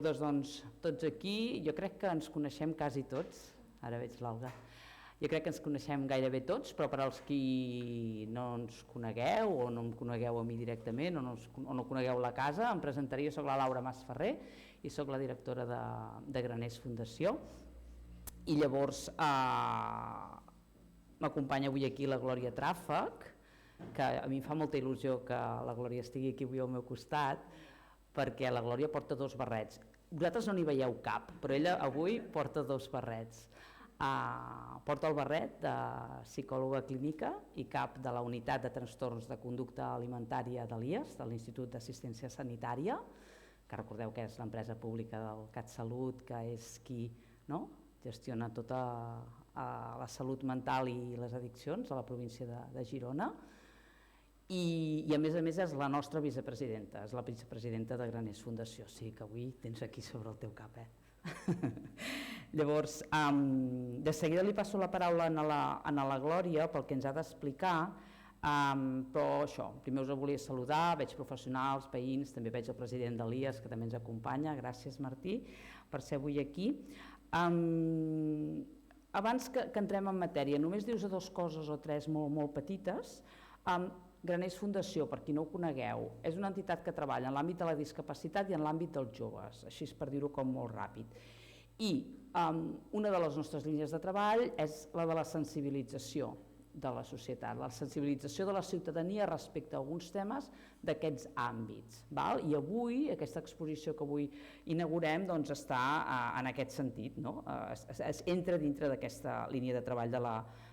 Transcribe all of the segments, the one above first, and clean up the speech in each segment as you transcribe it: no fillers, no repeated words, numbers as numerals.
Doncs tots aquí, jo crec que ens coneixem quasi tots, ara veig l'Olga, jo crec que ens coneixem gairebé tots, però per als qui no ens conegueu o no em conegueu a mi directament o no conegueu la casa, em presentaré, jo soc la Laura Masferrer i soc la directora de Graners Fundació i llavors m'acompanya avui aquí la Glòria Tràfec, que a mi em fa molta il·lusió que la Glòria estigui aquí avui al meu costat, perquè la Glòria porta dos barrets. Vosaltres no n'hi veieu cap, però ella avui porta dos barrets. Porta el barret de psicòloga clínica i cap de la unitat de trastorns de conducta alimentària de l'IAS, de l'Institut d'Assistència Sanitària, que recordeu que és l'empresa pública del CatSalut, que és qui gestiona tota la salut mental i les addiccions a la província de Girona. I a més és la nostra vicepresidenta, és la vicepresidenta de Graners Fundació, sí que avui tens aquí sobre el teu cap. Llavors, de seguida li passo la paraula a la Glòria pel que ens ha d'explicar, però això, primer us volia saludar, veig professionals, veïns, també veig el president de l'IAS que també ens acompanya, gràcies Martí per ser avui aquí. Abans que entrem en matèria, només dius dues coses o tres molt petites. Graners Fundació, per qui no ho conegueu, és una entitat que treballa en l'àmbit de la discapacitat i en l'àmbit dels joves, així per dir-ho com molt ràpid. I una de les nostres línies de treball és la de la sensibilització de la societat, la sensibilització de la ciutadania respecte a alguns temes d'aquests àmbits. I avui, aquesta exposició que avui inaugurem, està en aquest sentit, entra dintre d'aquesta línia de treball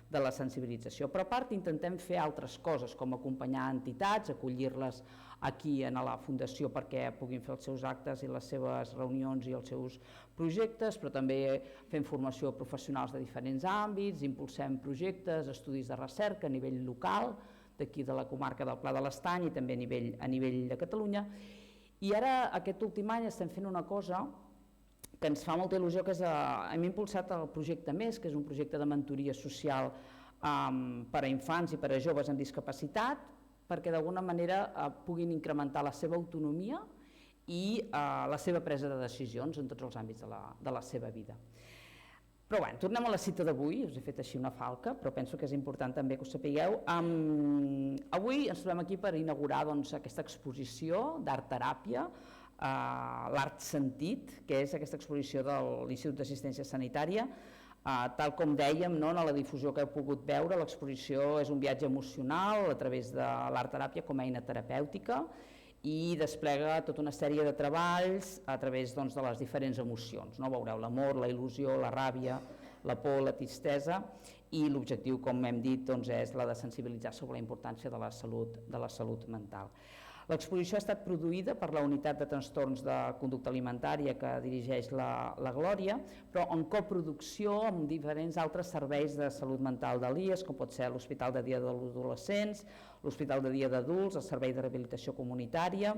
de la sensibilització. Però a part intentem fer altres coses, com acompanyar entitats, acollir-les aquí a la Fundació perquè puguin fer els seus actes i les seves reunions i els seus projectes, però també fem formació a professionals de diferents àmbits, impulsem projectes, estudis de recerca a nivell local, d'aquí de la comarca del Pla de l'Estany i també a nivell de Catalunya. I ara, aquest últim any, estem fent una cosa que ens fa molta il·lusió, que hem impulsat el projecte MES, que és un projecte de mentoria social per a infants i per a joves amb discapacitat, perquè d'alguna manera puguin incrementar la seva autonomia i la seva presa de decisions en tots els àmbits de la seva vida. Però bé, tornem a la cita d'avui, us he fet així una falca, però penso que és important també que ho sapigueu. Avui ens trobem aquí per inaugurar aquesta exposició d'art teràpia, l'art sentit, que és aquesta exposició de l'Institut d'Assistència Sanitària. Tal com dèiem, en la difusió que heu pogut veure, l'exposició és un viatge emocional a través de l'art teràpia com a eina terapèutica i desplega tota una sèrie de treballs a través de les diferents emocions. Veureu l'amor, la il·lusió, la ràbia, la por, la tristesa, i l'objectiu, com hem dit, és la de sensibilitzar sobre la importància de la salut mental. L'exposició ha estat produïda per la unitat de trastorns de conducta alimentària que dirigeix la Glòria, però en coproducció amb diferents altres serveis de salut mental de l'IAS, com pot ser l'Hospital de Dia d'Adolescents, l'Hospital de Dia d'Adults, el Servei de Rehabilitació Comunitària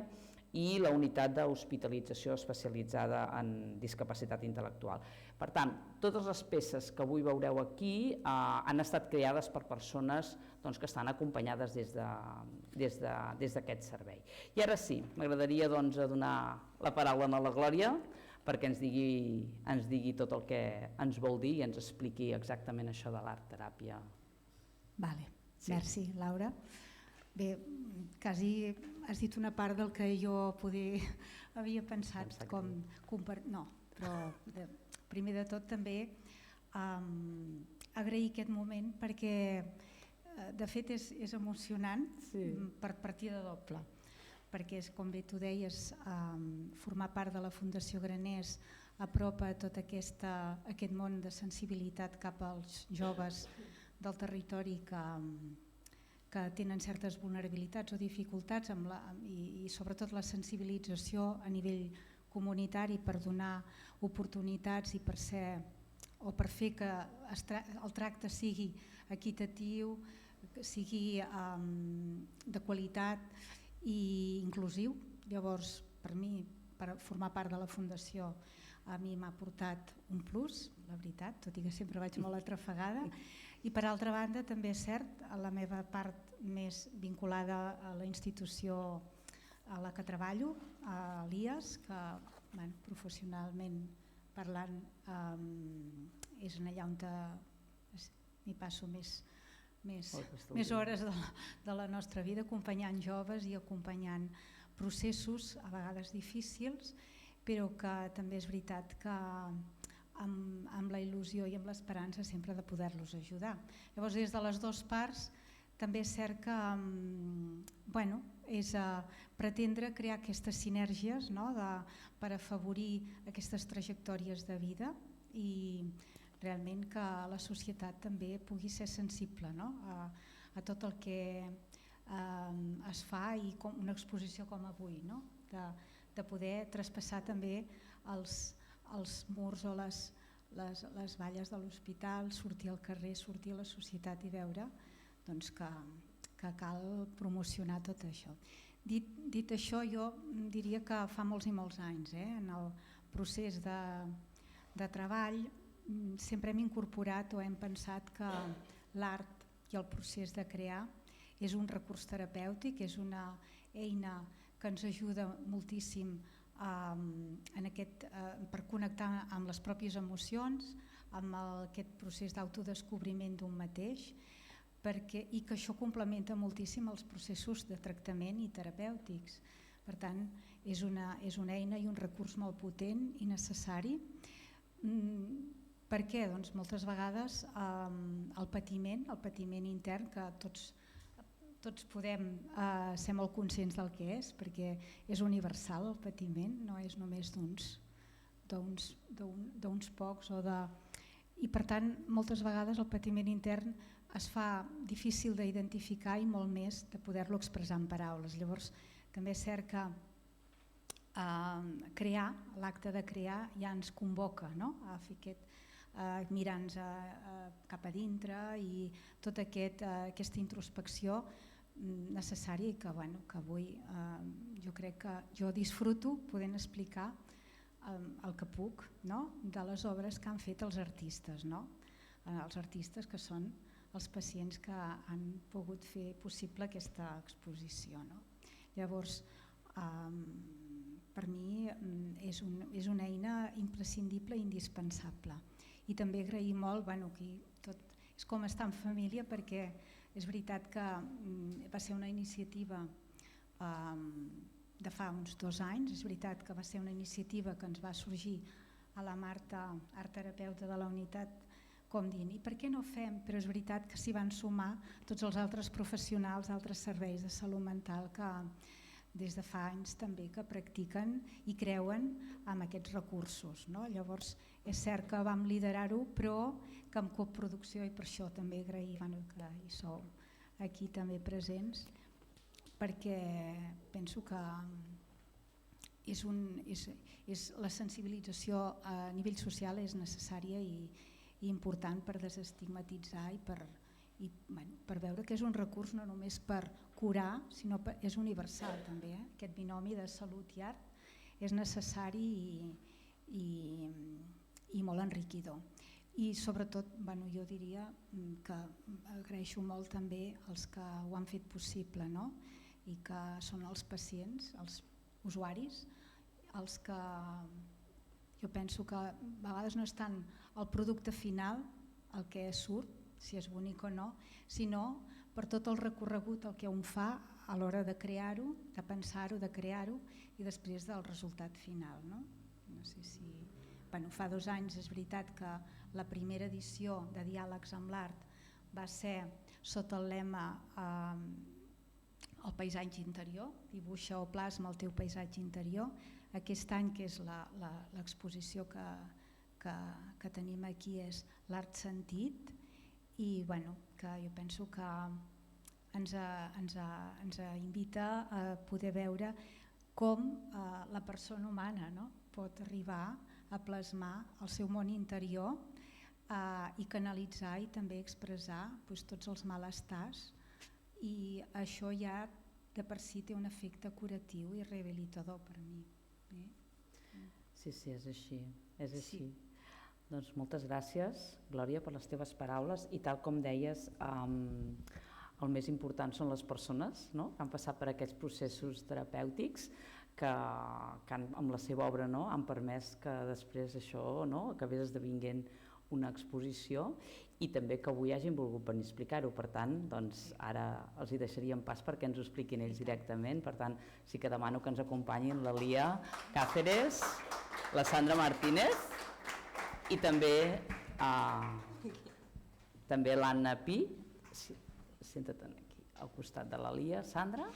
i la unitat d'hospitalització especialitzada en discapacitat intel·lectual. Per tant, totes les peces que avui veureu aquí han estat creades per persones que estan acompanyades des d'aquest servei. I ara sí, m'agradaria donar la paraula a la Glòria perquè ens digui tot el que ens vol dir i ens expliqui exactament això de l'art teràpia. Merci, Laura. Bé, quasi has dit una part del que jo havia pensat. No, però primer de tot també agrair aquest moment perquè de fet és emocionant per partida doble, perquè és, com bé tu deies, formar part de la Fundació Graners apropa tot aquest món de sensibilitat cap als joves del territori que tenen certes vulnerabilitats o dificultats i sobretot la sensibilització a nivell comunitari per donar oportunitats i per fer que el tracte sigui equitatiu, sigui de qualitat i inclusiu. Llavors, per mi, per formar part de la Fundació, a mi m'ha portat un plus, la veritat, tot i que sempre vaig molt atrafegada. I per altra banda, també és cert, a la meva part més vinculada a la institució a la que treballo, a l'IAS, que professionalment parlant, és allà on m'hi passo més hores de la nostra vida, acompanyant joves i acompanyant processos a vegades difícils, però que també és veritat que amb la il·lusió i amb l'esperança sempre de poder-los ajudar. Llavors, des de les dues parts, també és cert que és pretendre crear aquestes sinergies per afavorir aquestes trajectòries de vida i realment que la societat també pugui ser sensible a tot el que es fa i com una exposició com avui, de poder traspassar també els murs o les valles de l'hospital, sortir al carrer, sortir a la societat i veure que cal promocionar tot això. Dit això, jo diria que fa molts i molts anys, en el procés de treball, sempre hem incorporat o hem pensat que l'art i el procés de crear és un recurs terapèutic, és una eina que ens ajuda moltíssim per connectar amb les pròpies emocions, amb aquest procés d'autodescobriment d'un mateix, i que això complementa moltíssim els processos de tractament i terapèutics. Per tant, és una eina i un recurs molt potent i necessari. Per què? Doncs moltes vegades el patiment intern, que tots podem ser molt conscients del que és, perquè és universal el patiment, no és només d'uns pocs. I per tant, moltes vegades el patiment intern es fa difícil d'identificar i molt més de poder-lo expressar en paraules. Llavors, també és cert que l'acte de crear ja ens convoca a fer mirar-nos cap a dintre i tota aquesta introspecció necessària i que avui jo crec que jo disfruto podent explicar el que puc de les obres que han fet els artistes, els artistes que són els pacients que han pogut fer possible aquesta exposició. Llavors, per mi és una eina imprescindible i indispensable. I també agrair molt, és com estar en família, perquè és veritat que va ser una iniciativa de fa uns 2 anys, és veritat que va ser una iniciativa que ens va sorgir a la Marta, art terapeuta de la unitat, com dient, i per què no fem? Però és veritat que s'hi van sumar tots els altres professionals, altres serveis de salut mental que des de fa anys també que practiquen i creuen en aquests recursos. Llavors és cert que vam liderar-ho, però que amb coproducció, i per això també agrair que hi sou aquí també presents, perquè penso que la sensibilització a nivell social és necessària i important per desestigmatitzar i per veure que és un recurs no només per curar, sinó que és universal també. Aquest binomi de salut i art és necessari i molt enriquidor. I sobretot jo diria que agraeixo molt també els que ho han fet possible, i que són els pacients, els usuaris, els que jo penso que a vegades no és tant el producte final el que surt, si és bonic o no, sinó per tot el recorregut el que un fa a l'hora de crear-ho, de pensar-ho, de crear-ho i després del resultat final. No sé si... Fa 2 anys és veritat que la primera edició de Diàlegs amb l'Art va ser sota el lema El paisatge interior, dibuixa o plasma el teu paisatge interior. Aquest any, que és l'exposició que tenim aquí, és l'art sentit, i que jo penso que ens invita a poder veure com la persona humana pot arribar a plasmar el seu món interior i canalitzar i també expressar tots els malestars, i això ja de per si té un efecte curatiu i rehabilitador per mi. Sí, és així. Sí. Doncs moltes gràcies, Glòria, per les teves paraules, i tal com deies, el més important són les persones que han passat per aquests processos terapèutics, amb la seva obra han permès que després això acabés esdevinguent una exposició i també que avui hagin volgut venir a explicar-ho. Per tant, ara els hi deixaríem pas perquè ens ho expliquin ells directament. Per tant, sí que demano que ens acompanyin la Lia Cáceres, la Sandra Martínez i també l'Anna Pi. Senta't aquí, al costat de la Lia, Sandra.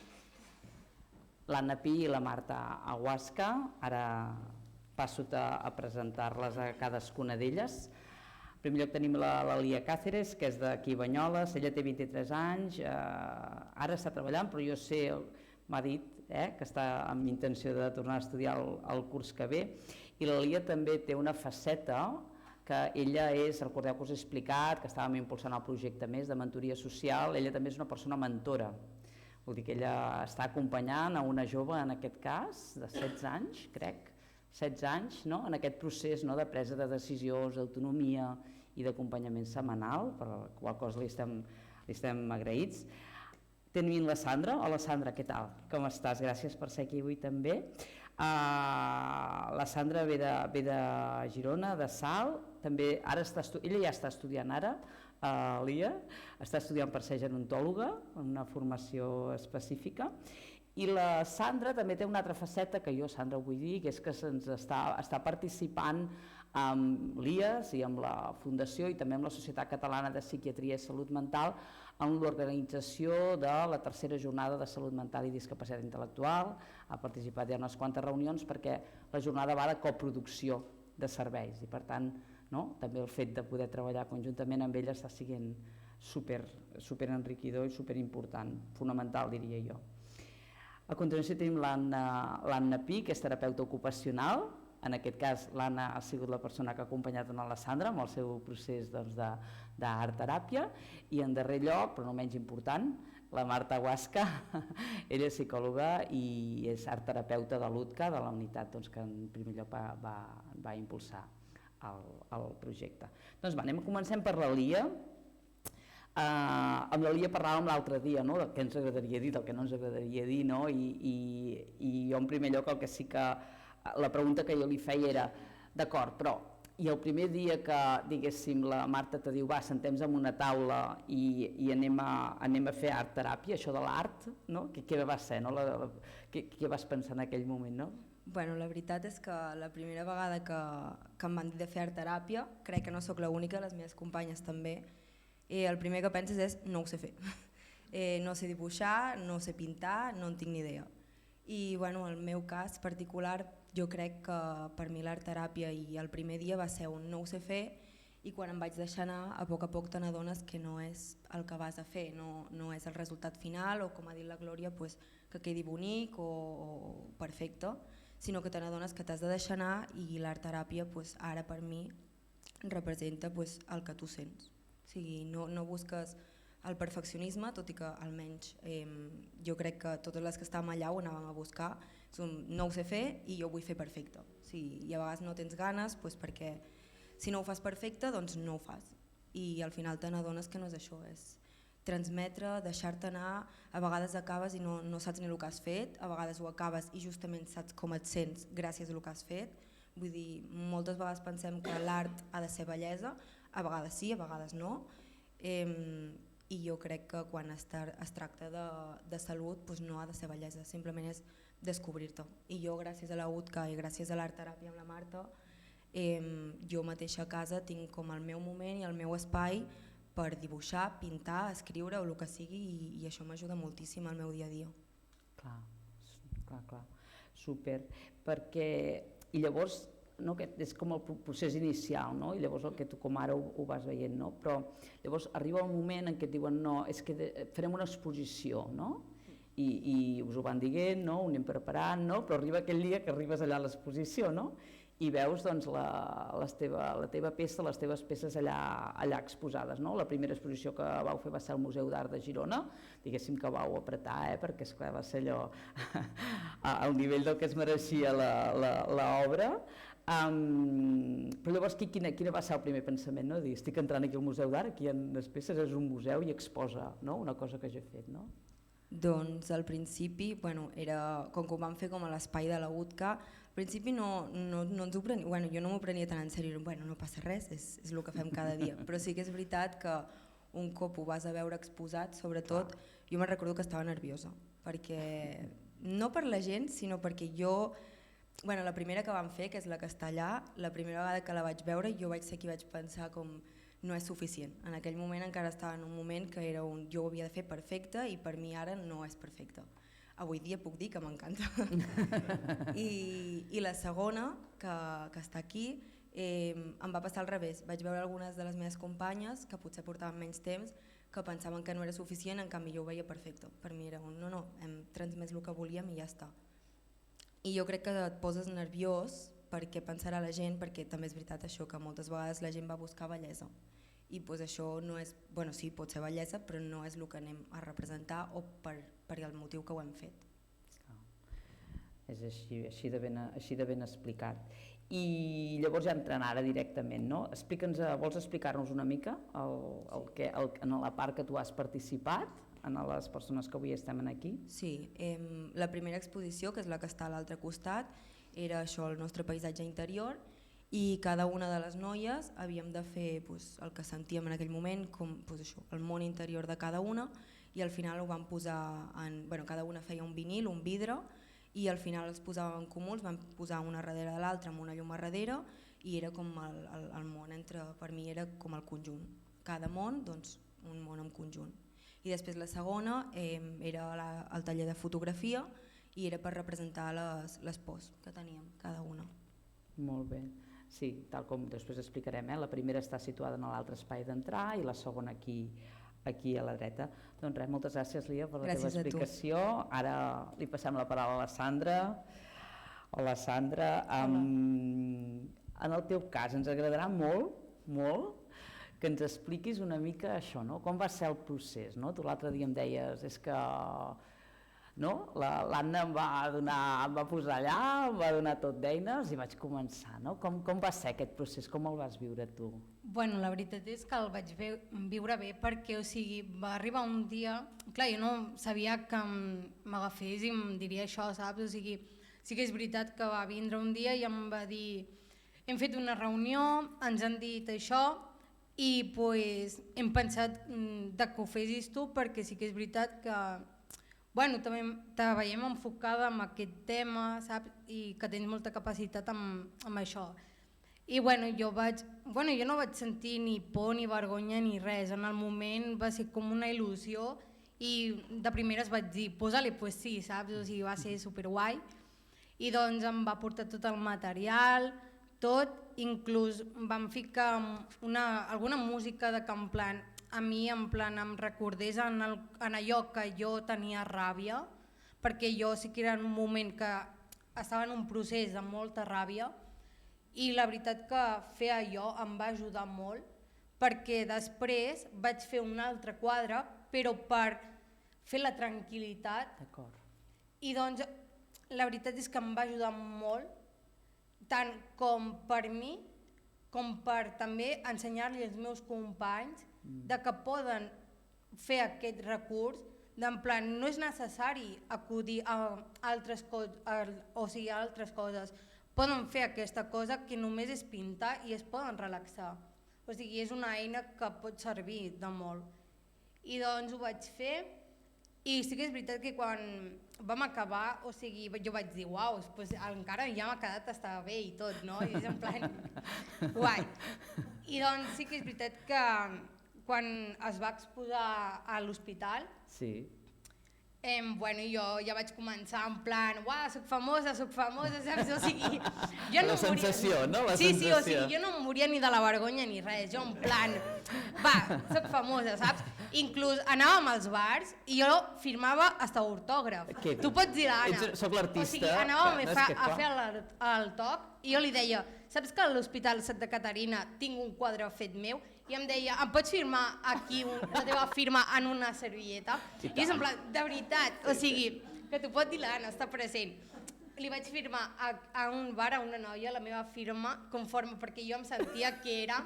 L'Anna Pi i la Marta Aguasca. Ara passo a presentar-les a cadascuna d'elles. En primer lloc tenim la Lia Cáceres, que és d'aquí Banyoles, ella té 23 anys, ara està treballant, però jo sé, m'ha dit, que està amb intenció de tornar a estudiar el curs que ve, i la Lia també té una faceta que ella és, recordeu que us he explicat, que estàvem impulsant el projecte més de mentoria social, ella també és una persona mentora, vol dir que ella està acompanyant a una jove, en aquest cas, de 16 anys, crec, 16 anys, en aquest procés de presa de decisions, d'autonomia i d'acompanyament setmanal, per la qual cosa li estem agraïts. Tenim la Sandra. Hola Sandra, què tal? Com estàs? Gràcies per ser aquí avui també. La Sandra ve de Girona, de Salt, també ella ja està estudiant ara, Lia, està estudiant per ser gerontòloga, una formació específica, i la Sandra també té una altra faceta que jo, Sandra, ho vull dir, que és que està participant amb l'IAS i amb la Fundació i també amb la Societat Catalana de Psiquiatria i Salut Mental en l'organització de la tercera jornada de Salut Mental i Discapacitat Intel·lectual. Ha participat en unes quantes reunions perquè la jornada va de coproducció de serveis i per tant també el fet de poder treballar conjuntament amb ella està sent super enriquidor i super important, fonamental diria jo. A continuació tenim l'Anna Pi, que és terapeuta ocupacional. En aquest cas l'Anna ha sigut la persona que ha acompanyat la Sandra amb el seu procés d'art teràpia i en darrer lloc, però no menys important, la Marta Aguasca, ella és psicòloga i és art terapeuta de l'UTCA, de la unitat que en primer lloc va impulsar el projecte. Doncs comencem per la Lia. Amb la Lia parlàvem l'altre dia del que ens agradaria dir, del que no ens agradaria dir, i jo en primer lloc el que sí que la pregunta que jo li feia era d'acord, però i el primer dia que diguéssim la Marta te diu va, sentem-nos en una taula i anem a fer art teràpia, això de l'art, què va ser, què vas pensar en aquell moment? Bueno, la veritat és que la primera vegada que em van dir de fer art teràpia, crec que no sóc l'única, les meves companyes també, el primer que penses és no ho sé fer, no sé dibuixar, no sé pintar, no en tinc ni idea. I bueno, el meu cas particular, jo crec que per mi l'art teràpia i el primer dia va ser un no ho sé fer i quan em vaig deixar anar, a poc te n'adones que no és el que vas a fer, no és el resultat final o com ha dit la Glòria, que quedi bonic o perfecte, sinó que te n'adones que t'has de deixar anar i l'art teràpia ara per mi representa el que tu sents. O sigui, no busques el perfeccionisme, tot i que almenys jo crec que totes les que estàvem allà ho anàvem a buscar, no ho sé fer i jo ho vull fer perfecte. I a vegades no tens ganes perquè si no ho fas perfecte doncs no ho fas i al final te n'adones que no és això, és transmetre, deixar-te anar, a vegades acabes i no saps ni el que has fet, a vegades ho acabes i justament saps com et sents gràcies al que has fet, vull dir, moltes vegades pensem que l'art ha de ser bellesa, a vegades sí, a vegades no, i jo crec que quan es tracta de salut no ha de ser bellesa, simplement és descobrir-te. I jo gràcies a la UTCA i gràcies a l'art teràpia amb la Marta, jo mateixa a casa tinc com el meu moment i el meu espai per dibuixar, pintar, escriure o el que sigui i això m'ajuda moltíssim al meu dia a dia. Clar, super, perquè i llavors és com el procés inicial i llavors el que tu com ara ho vas veient, però llavors arriba un moment en què et diuen no, és que farem una exposició i us ho van dient, ho anem preparant, però arriba aquell dia que arribes allà a l'exposició i veus la teva peça, les teves peces allà exposades. La primera exposició que vau fer va ser al Museu d'Art de Girona, diguéssim que vau apretar perquè esclar va ser allò al nivell del que es mereixia l'obra. Però llavors quina va ser el primer pensament? Dir, estic entrant aquí al Museu d'Art, aquí hi ha les peces, és un museu i exposa una cosa que jo he fet. Doncs al principi, era com que ho vam fer com a l'espai de la UTCA, al principi no ens ho prenia, jo no m'ho prenia tan en sèrio, no passa res, és el que fem cada dia, però sí que és veritat que un cop ho vas a veure exposat, sobretot, jo me'n recordo que estava nerviosa, perquè no per la gent, sinó perquè jo, la primera que vam fer, que és la que està allà, la primera vegada que la vaig veure jo vaig ser qui vaig pensar com no és suficient. En aquell moment encara estava en un moment que era jo ho havia de fer perfecte i per mi ara no és perfecte. Avui dia puc dir que m'encanta. I la segona, que està aquí, em va passar al revés. Vaig veure algunes de les meves companyes que potser portaven menys temps que pensaven que no era suficient, en canvi jo ho veia perfecte. Per mi era no, hem transmès el que volíem i ja està. I jo crec que et poses nerviós perquè pensarà la gent, perquè també és veritat això que moltes vegades la gent va buscar bellesa i això no és, sí, pot ser bellesa però no és el que anem a representar o per el motiu que ho hem fet. És així de ben explicat. I llavors ja entrant ara directament, no? Vols explicar-nos una mica en la part que tu has participat, en les persones que avui estem aquí? Sí, la primera exposició, que és la que està a l'altre costat, era això, el nostre paisatge interior, i cada una de les noies havíem de fer el que sentíem en aquell moment, com el món interior de cada una, i al final ho vam posar cada una feia un vinil, un vidre, i al final els posàvem en comú, els vam posar una darrere de l'altra amb una llum a darrere, i era com el món per mi era com el conjunt. Cada món, doncs, un món en conjunt. I després la segona era el taller de fotografia i era per representar les pors que teníem cada una. Molt bé. Sí, tal com després explicarem, la primera està situada en l'altre espai d'entrar i la segona aquí a la dreta. Doncs res, moltes gràcies, Lia, per la teva explicació. Ara li passem la paraula a la Sandra. Hola, Sandra. En el teu cas ens agradarà molt que ens expliquis una mica això, no? Com va ser el procés, no? Tu l'altre dia em deies, és que l'Anna em va posar allà, em va donar tot d'eines i vaig començar, no? Com va ser aquest procés, com el vas viure tu? Bueno, la veritat és que el vaig viure bé perquè, va arribar un dia, clar, jo no sabia que m'agafés i em diria això, saps? Sí que és veritat que va vindre un dia i em va dir, hem fet una reunió, ens han dit això i hem pensat que ho fessis tu perquè sí que és veritat que també te veiem enfocada en aquest tema, saps? I que tens molta capacitat amb això. I jo no vaig sentir ni por ni vergonya ni res, en el moment va ser com una il·lusió i de primeres vaig dir, posa-li pues sí, saps? Va ser superguai i doncs em va portar tot el material, tot, inclús vam ficar alguna música de que en plan a mi em recordés en allò que jo tenia ràbia, perquè jo sí que era en un moment que estava en un procés de molta ràbia i la veritat que fer allò em va ajudar molt perquè després vaig fer un altre quadre però per fer la tranquil·litat i doncs la veritat és que em va ajudar molt tant com per mi com per també ensenyar-li als meus companys de que poden fer aquest recurs, d'en plan no és necessari acudir a altres coses, poden fer aquesta cosa que només és pintar i es poden relaxar, és una eina que pot servir de molt. I doncs ho vaig fer i sí que és veritat que quan vam acabar, jo vaig dir, uau, encara ja m'ha quedat estar bé i tot, no? I és en plan, guai. I doncs sí que és veritat que quan es va exposar a l'hospital, jo ja vaig començar en plan, uau, soc famosa, saps? La sensació, no? Sí, jo no em moria ni de la vergonya ni res, jo en plan, soc famosa, saps? Inclús anàvem als bars i jo firmava hasta autògraf. Tu pots dir l'Anna. Soc l'artista. Anàvem a fer el toc i jo li deia, saps que a l'Hospital Santa Caterina tinc un quadre fet meu? I em deia, em pots firmar aquí la teva firma en una servilleta? I és en plan, de veritat, que t'ho pot dir l'Anna, està present. li vaig firmar a un bar a una noia la meva firma conforme, perquè jo em sentia que era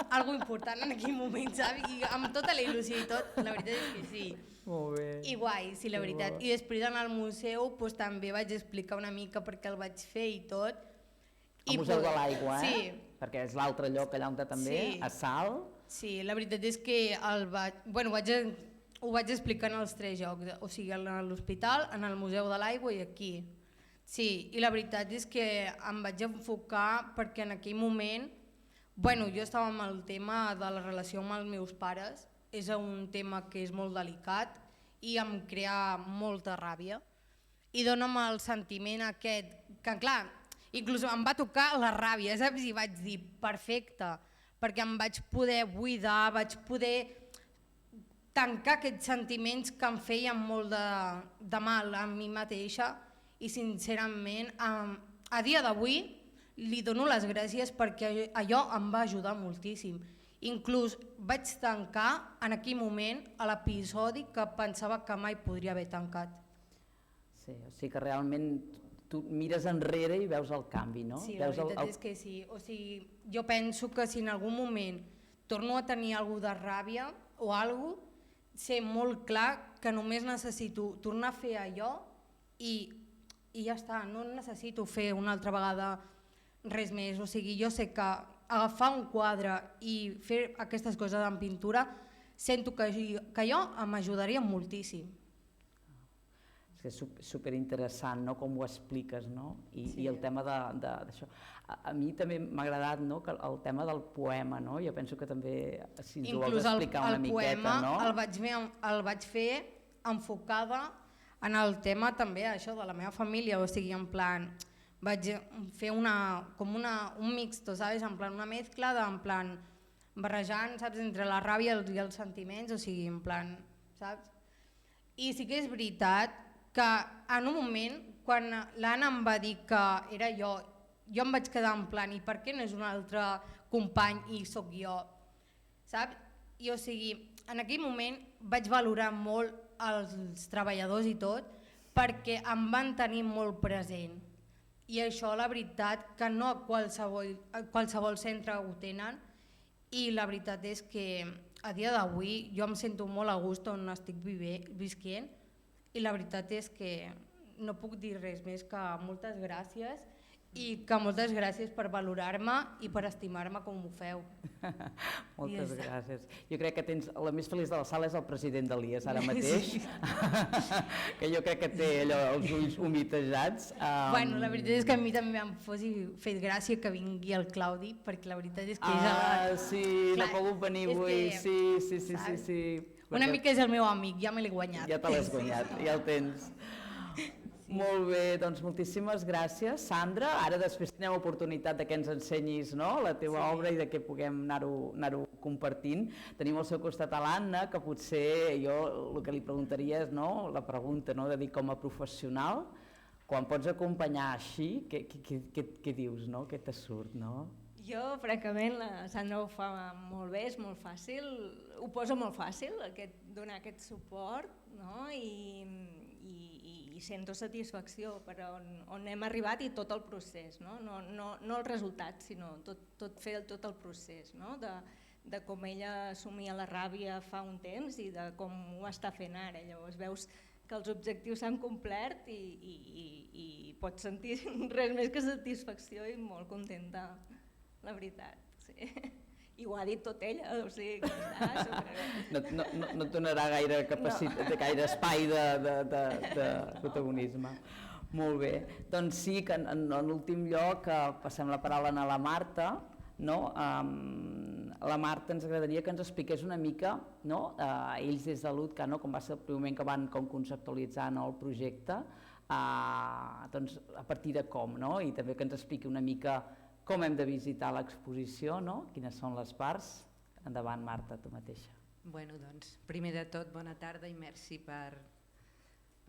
algo important en aquell moment, saps? I amb tota la il·lusió i tot, la veritat és que sí. Molt bé. I guai, sí, la veritat. I després d'anar al museu doncs, també vaig explicar una mica per què el vaig fer i tot. El Museu de l'Aigua, Sí. Perquè és l'altre lloc allà on també, a Salt. Sí, la veritat és que ho vaig explicar en els 3 llocs, o sigui, a l'hospital, en el Museu de l'Aigua i aquí. Sí, i la veritat és que em vaig enfocar perquè en aquell moment, jo estava amb el tema de la relació amb els meus pares, és un tema que és molt delicat i em crea molta ràbia. I dona'm el sentiment aquest, que clar, inclús em va tocar la ràbia, saps? I vaig dir, perfecte, perquè em vaig poder buidar, vaig poder tancar aquests sentiments que em feien molt de mal a mi mateixa i sincerament a dia d'avui li dono les gràcies perquè allò em va ajudar moltíssim. Inclús vaig tancar en aquell moment l'episodi que pensava que mai podria haver tancat. Sí, o sigui que realment tu mires enrere i veus el canvi, no? Sí, la veritat és que sí. O sigui, jo penso que si en algun moment torno a tenir alguna de ràbia o alguna cosa, sé molt clar que només necessito tornar a fer allò i ja està, no necessito fer una altra vegada res més. O sigui, jo sé que agafar un quadre i fer aquestes coses en pintura sento que allò m'ajudaria moltíssim. És superinteressant, no?, com ho expliques, no? I el tema d'això. A mi també m'ha agradat, no?, que el tema del poema, no? Jo penso que també, si ens ho vols explicar una miqueta, no? Inclús el vaig fer enfocada en el tema també això de la meva família, o sigui, en plan, vaig fer un mixto, saps? En plan, una mescla en plan, barrejant, saps, entre la ràbia i els sentiments, o sigui, en plan, saps? I sí que és veritat que en un moment, quan l'Anna em va dir que era jo em vaig quedar en plan, i per què no és un altre company i sóc jo? Saps? I o sigui, en aquell moment vaig valorar molt els treballadors i tot, perquè em van tenir molt present. I això, la veritat, que no a qualsevol centre ho tenen, i la veritat és que a dia d'avui jo em sento molt a gust on estic visquent, i la veritat és que no puc dir res més que moltes gràcies i que moltes gràcies per valorar-me i per estimar-me com ho feu. Moltes gràcies. Jo crec que tens la més feliç de la sala és el president de l'IES ara mateix, que jo crec que té allò els ulls humitejats. Bueno, la veritat és que a mi també em fos fet gràcia que vingui el Claudi, perquè la veritat és que és sí, no ha pogut venir avui, sí. Una mica és el meu amic, ja me l'he guanyat. Ja te l'has guanyat, ja el tens. Molt bé, doncs moltíssimes gràcies, Sandra. Ara després tindrem oportunitat que ens ensenyis la teva obra i que puguem anar-ho compartint. Tenim al seu costat a l'Anna, que potser jo el que li preguntaria és la pregunta de dir com a professional, quan pots acompanyar així, què dius, què te surt? Jo, francament, la Sandra ho fa molt bé, és molt fàcil, ho posa molt fàcil, donar aquest suport, i sento satisfacció per on hem arribat i tot el procés, no el resultat, sinó fer tot el procés, de com ella assumia la ràbia fa un temps i de com ho està fent ara. Llavors veus que els objectius s'han complert i pots sentir res més que satisfacció i molt contenta. La veritat, sí. I ho ha dit tot ella, o sigui que està superbé. No et donarà gaire espai de protagonisme. Molt bé. Doncs sí, que en l'últim lloc passem la paraula a la Marta. La Marta ens agradaria que ens expliqués una mica, ells des de l'UTCA, com va ser el primer moment que van conceptualitzar el projecte, a partir de com, i també que ens expliqui una mica com hem de visitar l'exposició, quines són les parts. Endavant, Marta, tu mateixa. Doncs, primer de tot, bona tarda i merci per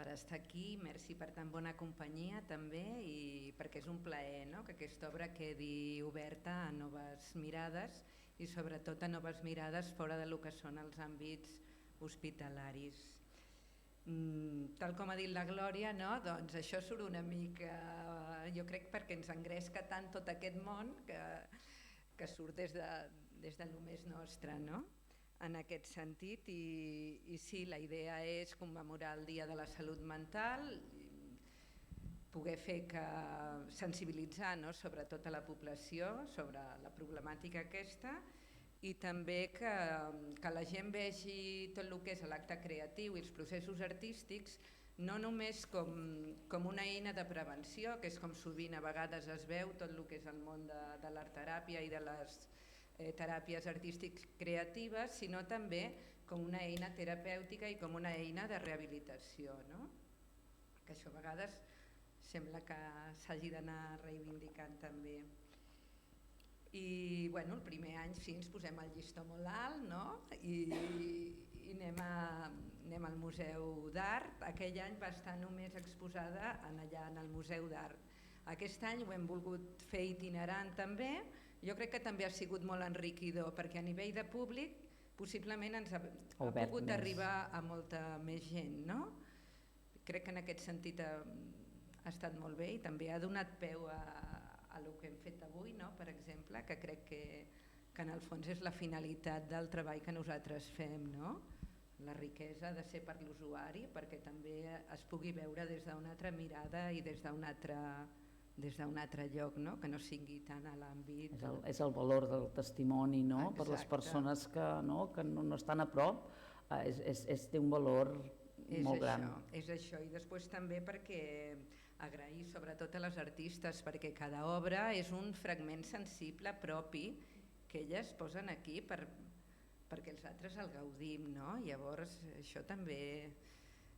estar aquí, merci per tan bona companyia també, i perquè és un plaer que aquesta obra quedi oberta a noves mirades i sobretot a noves mirades fora del que són els àmbits hospitalaris. Tal com ha dit la Glòria, no? Doncs això surt una mica, jo crec, perquè ens engresca tant tot aquest món que surt des de lo més nostre, no? En aquest sentit, i sí, la idea és commemorar el Dia de la Salut Mental, poder fer sensibilitzar, no? Sobre tota la població, sobre la problemàtica aquesta, i també que la gent vegi tot el que és l'acte creatiu i els processos artístics no només com una eina de prevenció, que és com sovint a vegades es veu tot el que és el món de l'art-teràpia i de les teràpies artístiques creatives, sinó també com una eina terapèutica i com una eina de rehabilitació, no? Que això a vegades sembla que s'hagi d'anar reivindicant també. I bueno, el primer any sí, ens posem el llistó molt alt, no? I anem al Museu d'Art. Aquell any va estar només exposada allà en el Museu d'Art. Aquest any ho hem volgut fer itinerant també. Jo crec que també ha sigut molt enriquidor, perquè a nivell de públic possiblement ens ha pogut arribar a molta més gent, no? Crec que en aquest sentit ha estat molt bé i també ha donat peu a el que hem fet avui, no? Per exemple, que crec que en el fons és la finalitat del treball que nosaltres fem, no? La riquesa de ser per l'usuari, perquè també es pugui veure des d'una altra mirada i des d'un altre lloc, no? Que no sigui tant a l'àmbit... És el valor del testimoni, no? Per les persones que no estan a prop, té un valor molt gran. És això, i després també perquè agrair sobretot a les artistes, perquè cada obra és un fragment sensible propi que elles posen aquí perquè els altres el gaudim, no? Llavors això també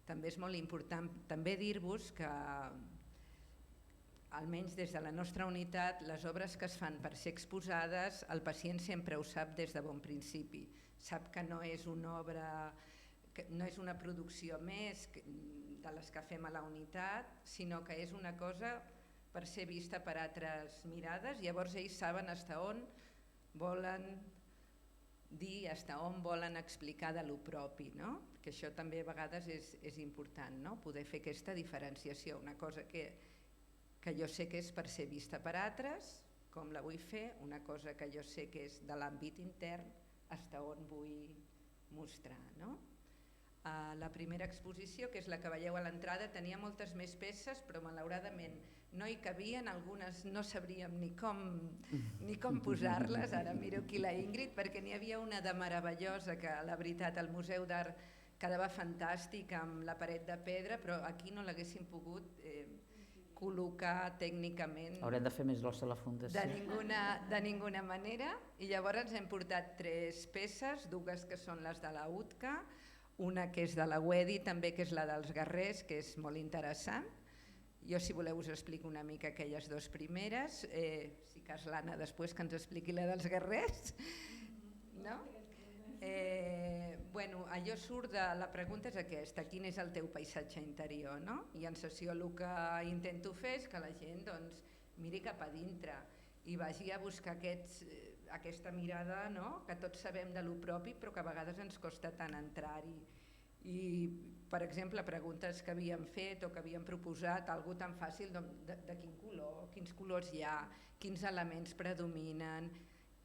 és molt important. També dir-vos que almenys des de la nostra unitat, les obres que es fan per ser exposades, el pacient sempre ho sap des de bon principi. Sap que no és una obra, no és una producció més de les que fem a la unitat, sinó que és una cosa per ser vista per altres mirades. Llavors ells saben fins on volen dir, fins on volen explicar de lo propi, no? Que això també a vegades és important, no? Poder fer aquesta diferenciació, una cosa que jo sé que és per ser vista per altres, com la vull fer, una cosa que jo sé que és de l'àmbit intern, fins on vull mostrar, no? La primera exposició, que és la que veieu a l'entrada, tenia moltes més peces, però malauradament no hi cabien, algunes no sabríem ni com posar-les, ara miro aquí la Ingrid, perquè n'hi havia una de meravellosa que la veritat al Museu d'Art quedava fantàstic amb la paret de pedra, però aquí no l'haguéssim pogut col·locar tècnicament. Haurem de fer més grossa la fundació. De ninguna manera, i llavors ens hem portat 3 peces, 2 que són les de la UTCA, una que és de la Wedi, també que és la dels Guerrers, que és molt interessant. Jo, si voleu, us explico una mica aquelles 2 primeres, si cas l'Anna després que ens expliqui la dels Guerrers. No? Bueno, allò surt de... La pregunta és aquesta, quin és el teu paisatge interior, no? I en sessió el que intento fer és que la gent miri cap a dintre i vagi a buscar aquesta mirada, no? Que tots sabem de lo propi però que a vegades ens costa tant entrar-hi. I, per exemple, preguntes que havíem fet o que havíem proposat, algo tan fàcil de quin color, quins colors hi ha, quins elements predominen.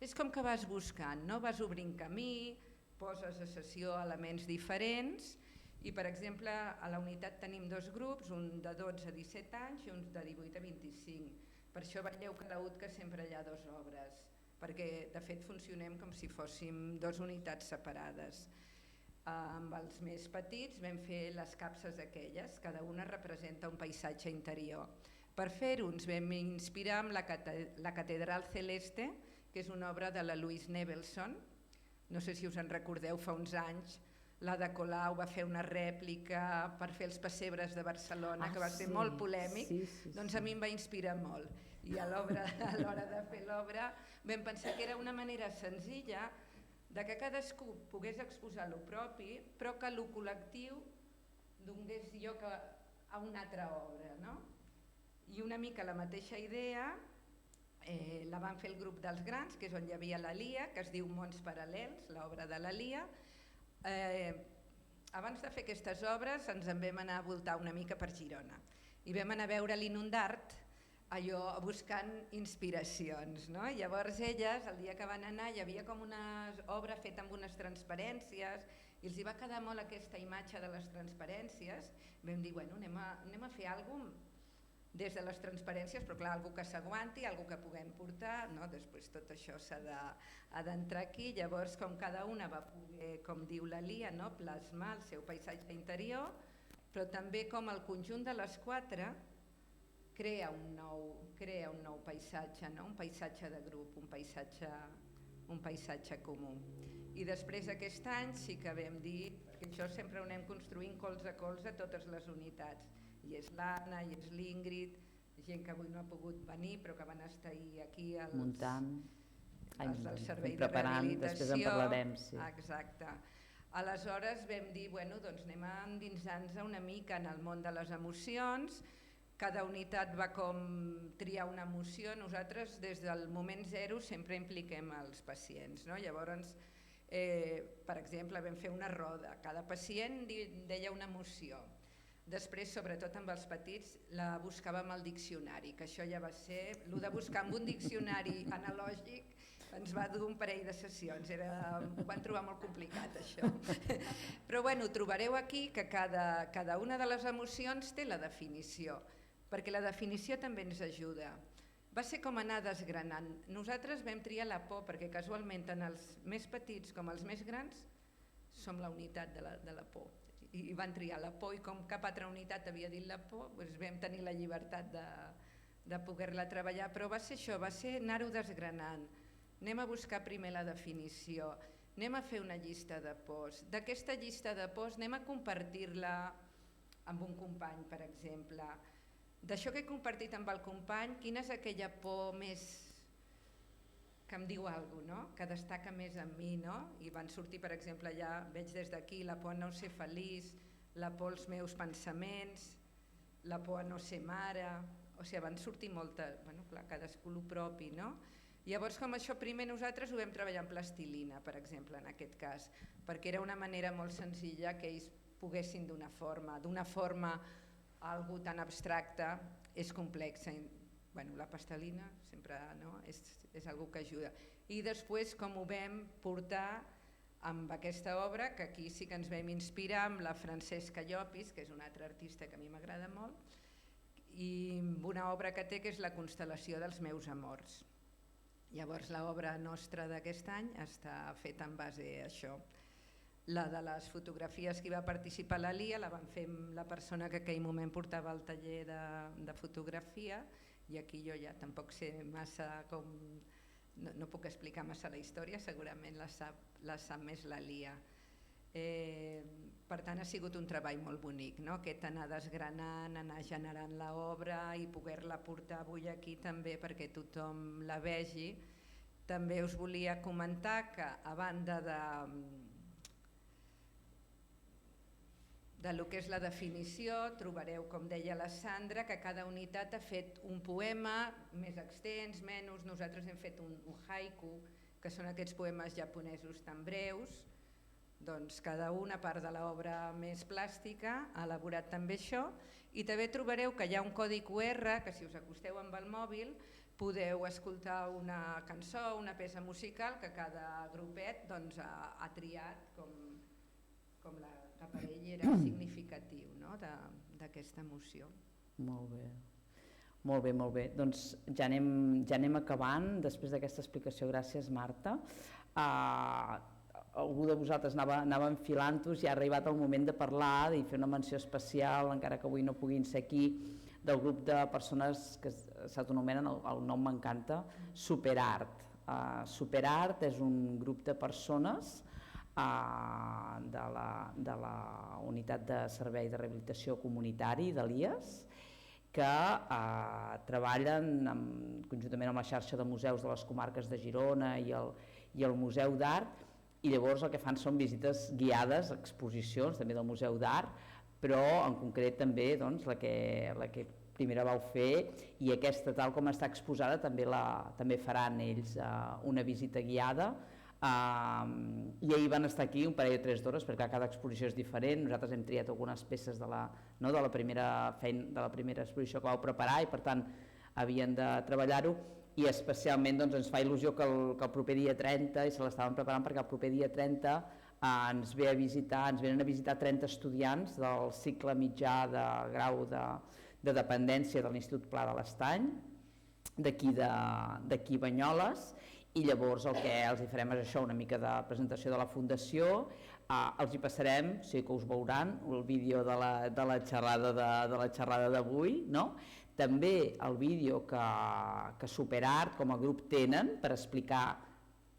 És com que vas buscant, no? Vas obrint camí, poses a sessió elements diferents i, per exemple, a la unitat tenim 2 grups, un de 12 a 17 anys i un de 18 a 25. Per això veieu que a la UTCA sempre hi ha 2 obres, perquè de fet funcionem com si fóssim 2 unitats separades. Amb els més petits vam fer les capses aquelles, cada una representa un paisatge interior. Per fer-ho ens vam inspirar amb la Catedral Celeste, que és una obra de la Louise Nevelson. No sé si us en recordeu, fa uns anys l'Ada Colau va fer una rèplica per fer els pessebres de Barcelona, que va ser molt polèmic, doncs a mi em va inspirar molt. I a l'hora de fer l'obra vam pensar que era una manera senzilla de que cadascú pogués exposar lo propi, però que lo col·lectiu donés lloc a una altra obra, no? I una mica la mateixa idea la van fer el grup dels grans, que és on hi havia la Lia, que es diu Mons Paral·lels, l'obra de la Lia. abans de fer aquestes obres ens en vam anar a voltar una mica per Girona i vam anar a veure l'Inundart, allò buscant inspiracions, no? Llavors elles, el dia que van anar, hi havia com una obra feta amb unes transparències i els hi va quedar molt aquesta imatge de les transparències. Vam dir, bueno, anem a fer alguna cosa des de les transparències, però clar, alguna que s'aguanti, alguna que puguem portar, no? Després tot això s'ha d'entrar aquí. Llavors, com cada una va poder, com diu la Lia, no? Plasmar el seu paisatge interior, però també com el conjunt de les quatre crea un nou paisatge, no? Un paisatge de grup, un paisatge comú. I després d'aquest any sí que vam dir, perquè això sempre ho anem construint colze a colze totes les unitats, i és l'Anna, i és l'Ingrid, gent que avui no ha pogut venir però que van estar ahir aquí muntant, els del servei preparant, de rehabilitació. després en parlarem. Sí. Exacte. Aleshores vam dir, bueno, doncs anem a endinsar-nos una mica en el món de les emocions, cada unitat va com triar una emoció, nosaltres des del moment zero sempre impliquem els pacients, no? Llavors, per exemple, vam fer una roda, cada pacient deia una emoció. Després, sobretot amb els petits, la buscàvem al diccionari, que això ja va ser... El de buscar amb un diccionari analògic ens va dur un parell de sessions, ho van trobar molt complicat això. Però bueno, trobareu aquí que cada una de les emocions té la definició, perquè la definició també ens ajuda. Va ser com anar desgranant. Nosaltres vam triar la por, perquè casualment tant els més petits com els més grans som la unitat de la por. I van triar la por i com cap altra unitat havia dit la por, doncs vam tenir la llibertat de poder-la treballar, però va ser això, va ser anar-ho desgranant. Anem a buscar primer la definició, anem a fer una llista de pors. D'aquesta llista de pors anem a compartir-la amb un company, per exemple. D'això que he compartit amb el company, quina és aquella por més que em diu alguna cosa, no? Que destaca més en mi, no? I van sortir, per exemple, ja veig des d'aquí la por a no ser feliç, la por als meus pensaments, la por a no ser mare, o sigui, van sortir moltes, bueno, clar, cadascú el propi, no? Llavors, com això primer nosaltres ho vam treballar amb plastilina, per exemple, en aquest cas, perquè era una manera molt senzilla que ells poguessin d'una forma algo tan abstracta, és complexa. Bueno, la plastilina sempre, no? És algo que ajuda. I després com ho vam portar amb aquesta obra, que aquí sí que ens vam inspirar amb la Francesca Llopis, que és una altra artista que a mi m'agrada molt, i una obra que té que és la constel·lació dels meus amors. Llavors l'obra nostra d'aquest any està feta en base a això. La de les fotografies que hi va participar la Lia la van fer la persona que en aquell moment portava el taller de fotografia, i aquí jo ja tampoc sé massa com... No puc explicar massa la història, segurament la sap més la Lia. Per tant, ha sigut un treball molt bonic, no? Aquest anar desgranant, anar generant l'obra i poder-la portar avui aquí també perquè tothom la vegi. També us volia comentar que a banda de lo que és la definició, trobareu, com deia la Sandra, que cada unitat ha fet un poema més extens, menys. Nosaltres hem fet un haiku, que són aquests poemes japonesos tan breus. Doncs cada una, a part de l'obra més plàstica, ha elaborat també això. I també trobareu que hi ha un codi QR, que si us acosteu amb el mòbil podeu escoltar una cançó, una peça musical que cada grupet ha triat com per ell era significatiu, no? D'aquesta emoció. Molt bé. Molt bé, molt bé. Doncs ja anem acabant, després d'aquesta explicació. Gràcies, Marta. Algú de vosaltres anava enfilant-vos i ha arribat el moment de parlar i fer una menció especial, encara que avui no puguin ser aquí, del grup de persones que s'autonomenen, el nom m'encanta, Superart. Superart és un grup de persones de la unitat de servei de rehabilitació comunitari de l'IAS, que treballen conjuntament amb la xarxa de museus de les comarques de Girona i el Museu d'Art, i llavors el que fan són visites guiades, exposicions també del Museu d'Art, però en concret també la que primera vau fer, i aquesta tal com està exposada també faran ells una visita guiada I ahir van estar aquí un parell o 3 d'hores perquè cada exposició és diferent. Nosaltres hem triat algunes peces de la primera exposició que vau preparar i per tant havien de treballar-ho, i especialment doncs, ens fa il·lusió que el proper dia 30, i se l'estaven preparant perquè el proper dia 30 ens venen a visitar 30 estudiants del cicle mitjà de grau de dependència de l'Institut Pla de l'Estany, d'aquí Banyoles, i llavors el que els hi farem és això, una mica de presentació de la Fundació, els hi passarem, sí que us veuran, el vídeo de la xerrada d'avui, no? També el vídeo que Superart com a grup tenen per explicar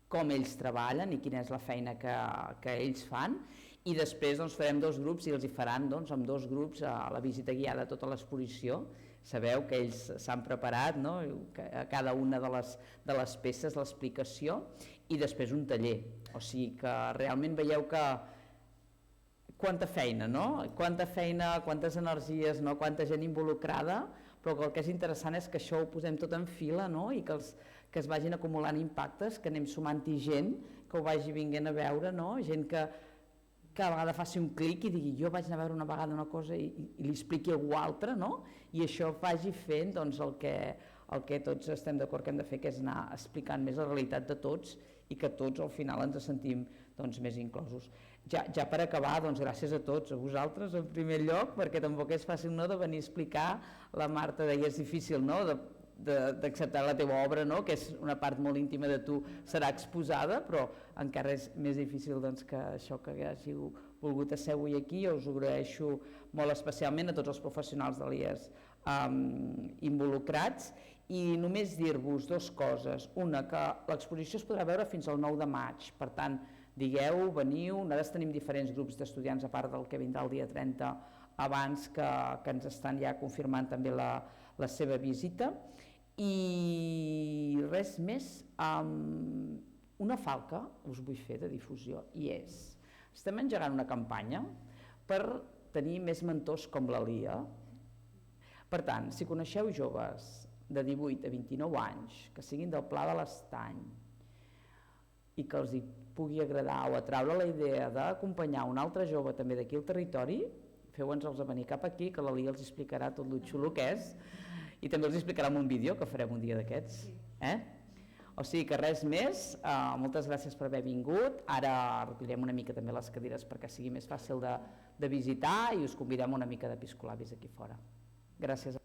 com ells treballen i quina és la feina que ells fan, i després farem 2 grups i els hi faran amb 2 grups a la visita guiada a tota l'exposició. Sabeu que ells s'han preparat, no? A cada una de les peces l'explicació i després un taller, o sigui que realment veieu que quanta feina, no? Quantes energies, no? Quanta gent involucrada, però el que és interessant és que això ho posem tot en fila, no? I que es vagin acumulant impactes, que anem sumant-hi gent, que ho vagi vinguent a veure, no? Gent que a vegada faci un clic i digui jo vaig anar a veure una vegada una cosa i li expliqui a algú altre, no? I això vagi fent el que tots estem d'acord que hem de fer, que és anar explicant més la realitat de tots i que tots al final ens sentim més inclosos. Ja per acabar, gràcies a tots, a vosaltres en primer lloc, perquè tampoc és fàcil de venir a explicar. La Marta deia és difícil d'acceptar la teva obra, que és una part molt íntima de tu, serà exposada, però encara és més difícil que això que hàgiu volgut ser avui aquí. Us ho agraeixo molt especialment a tots els professionals de l'IES involucrats, i només dir-vos 2 coses. Una, que l'exposició es podrà veure fins al 9 de maig, per tant, digueu, veniu. Nosaltres tenim diferents grups d'estudiants, a part del que vindrà el dia 30 abans, que ens estan ja confirmant també la seva visita. I res més, una falca us vull fer de difusió, i estem engegant una campanya per tenir més mentors com la Lia. Per tant, si coneixeu joves de 18 a 29 anys que siguin del Pla de l'Estany i que els hi pugui agradar o atraure la idea d'acompanyar un altre jove també d'aquí al territori, feu-nos-els a venir cap aquí, que la Lia els explicarà tot el xulo que és, i també els explicarà en un vídeo que farem un dia d'aquests. O sigui que res més, moltes gràcies per haver vingut. Ara recollirem una mica també les cadires perquè sigui més fàcil de visitar i us convidem una mica de piscolabis aquí fora. Gràcies.